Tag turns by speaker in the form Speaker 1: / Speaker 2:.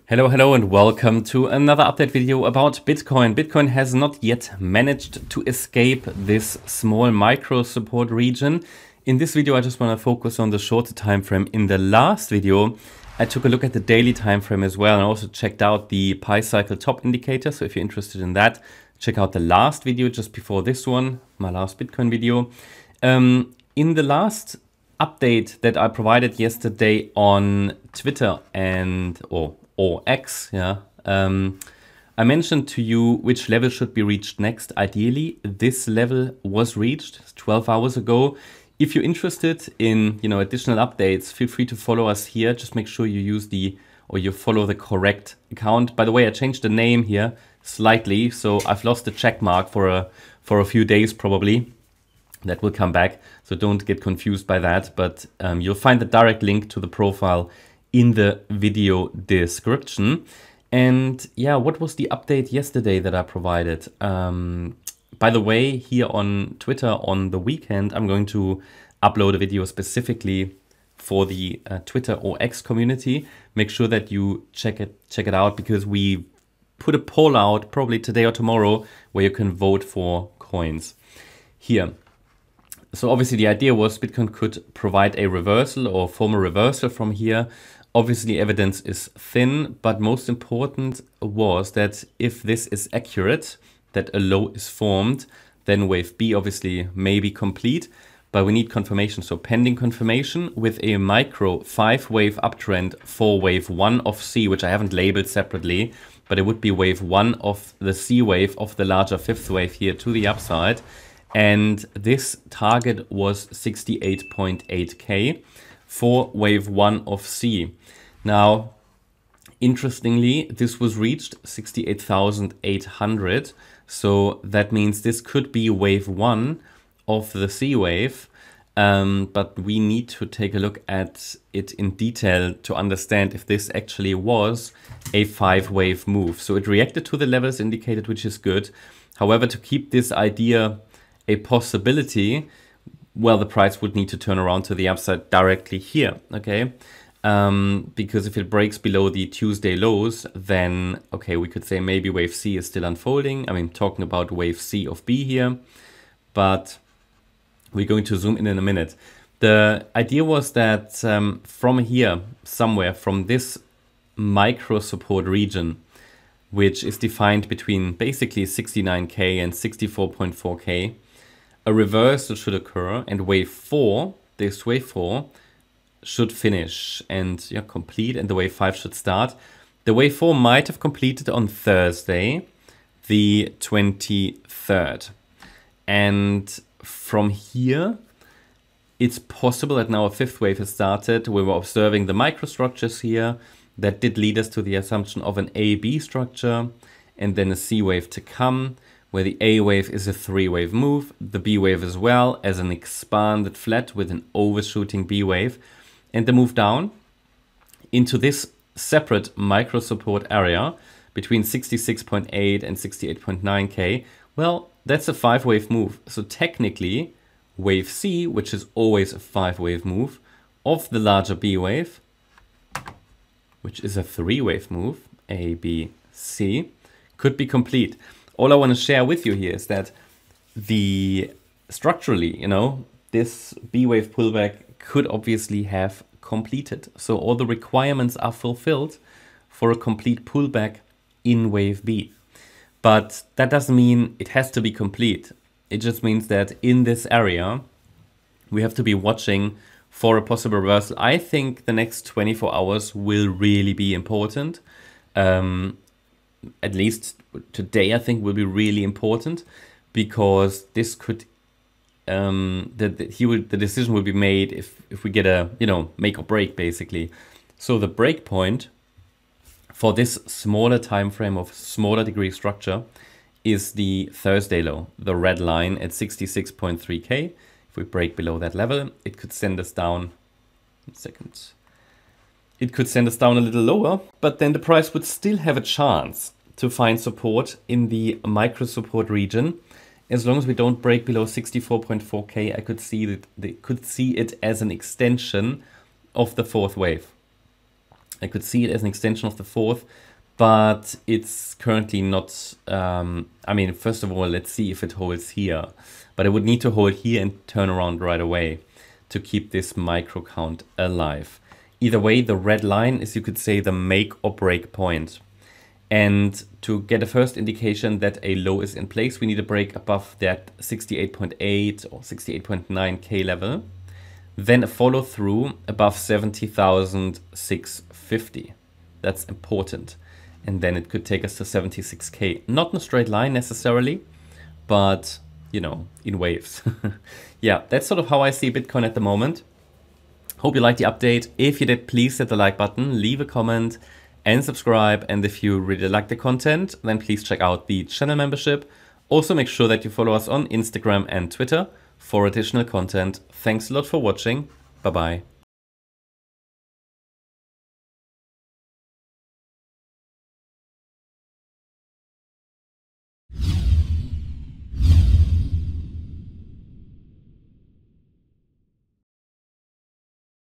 Speaker 1: Hello and welcome to another update video about Bitcoin. Bitcoin has not yet managed to escape this small micro support region. In this video, I just want to focus on the shorter time frame. In the last video, I took a look at the daily time frame as well and also checked out the Pi cycle top indicator. So if you're interested in that, check out the last video just before this one, my last Bitcoin video. In the last update that I provided yesterday on Twitter or X, I mentioned to you which level should be reached next. Ideally, this level was reached 12 hours ago. If you're interested in additional updates, feel free to follow us here. Just make sure you use you follow the correct account. By the way, I changed the name here slightly, so I've lost the check mark for a few days probably. That will come back, so don't get confused by that. But you'll find the direct link to the profile in the video description. And yeah, what was the update yesterday that I provided? By the way, here on Twitter on the weekend, I'm going to upload a video specifically for the Twitter or X community. Make sure that you check it out, because we put a poll out probably today or tomorrow where you can vote for coins here. So obviously the idea was Bitcoin could provide a reversal or form a reversal from here. Obviously evidence is thin, but most important was that if this is accurate, that a low is formed, then wave B obviously may be complete, but we need confirmation. So pending confirmation with a micro 5-wave uptrend for wave 1 of C, which I haven't labeled separately, but it would be wave 1 of the C wave of the larger 5th wave here to the upside. And this target was 68.8K for wave 1 of C. Now, interestingly, this was reached 68,800. So that means this could be wave 1 of the C wave. But we need to take a look at it in detail to understand if this actually was a 5-wave move. So it reacted to the levels indicated, which is good. However, to keep this idea a possibility, well, the price would need to turn around to the upside directly here, okay? Because if it breaks below the Tuesday lows, then, okay, we could say maybe wave C is still unfolding. I mean, talking about wave C of B here, but we're going to zoom in a minute. The idea was that from here, somewhere from this micro support region, which is defined between basically 69K and 64.4K, a reversal should occur, and wave 4, this wave 4, should finish and complete, and the wave 5 should start. The wave 4 might have completed on Thursday, the 23rd. And from here, it's possible that now a 5th wave has started. We were observing the microstructures here. That did lead us to the assumption of an A-B structure and then a C wave to come, where the A wave is a 3-wave move, the B wave as well as an expanded flat with an overshooting B wave, and the move down into this separate micro support area between 66.8 and 68.9K. Well, that's a 5-wave move. So technically, wave C, which is always a 5-wave move, of the larger B wave, which is a 3-wave move, A, B, C, could be complete. All I want to share with you here is that structurally, this B wave pullback could obviously have completed. So all the requirements are fulfilled for a complete pullback in wave B. But that doesn't mean it has to be complete. It just means that in this area, we have to be watching for a possible reversal. I think the next 24 hours will really be important. At least today, I think will be really important, because this could the decision will be made if we get a make or break basically. So the break point for this smaller time frame of smaller degree structure is the Thursday low, the red line at 66.3K. If we break below that level, it could send us down. It could send us down a little lower, but then the price would still have a chance to find support in the micro support region. As long as we don't break below 64.4K, I could see it as an extension of the 4th wave. I could see it as an extension of the fourth, but it's currently not, I mean, first of all, let's see if it holds here. But it would need to hold here and turn around right away to keep this micro count alive. Either way, the red line is, you could say, the make or break point. And to get a first indication that a low is in place, we need to break above that 68.8 or 68.9K level. Then a follow through above 70,650. That's important. And then it could take us to 76K. Not in a straight line necessarily, but, you know, in waves. Yeah, that's sort of how I see Bitcoin at the moment. Hope you liked the update. If you did, please hit the like button, leave a comment and subscribe. And if you really like the content, then please check out the channel membership. Also make sure that you follow us on Instagram and Twitter for additional content. Thanks a lot for watching. Bye-bye.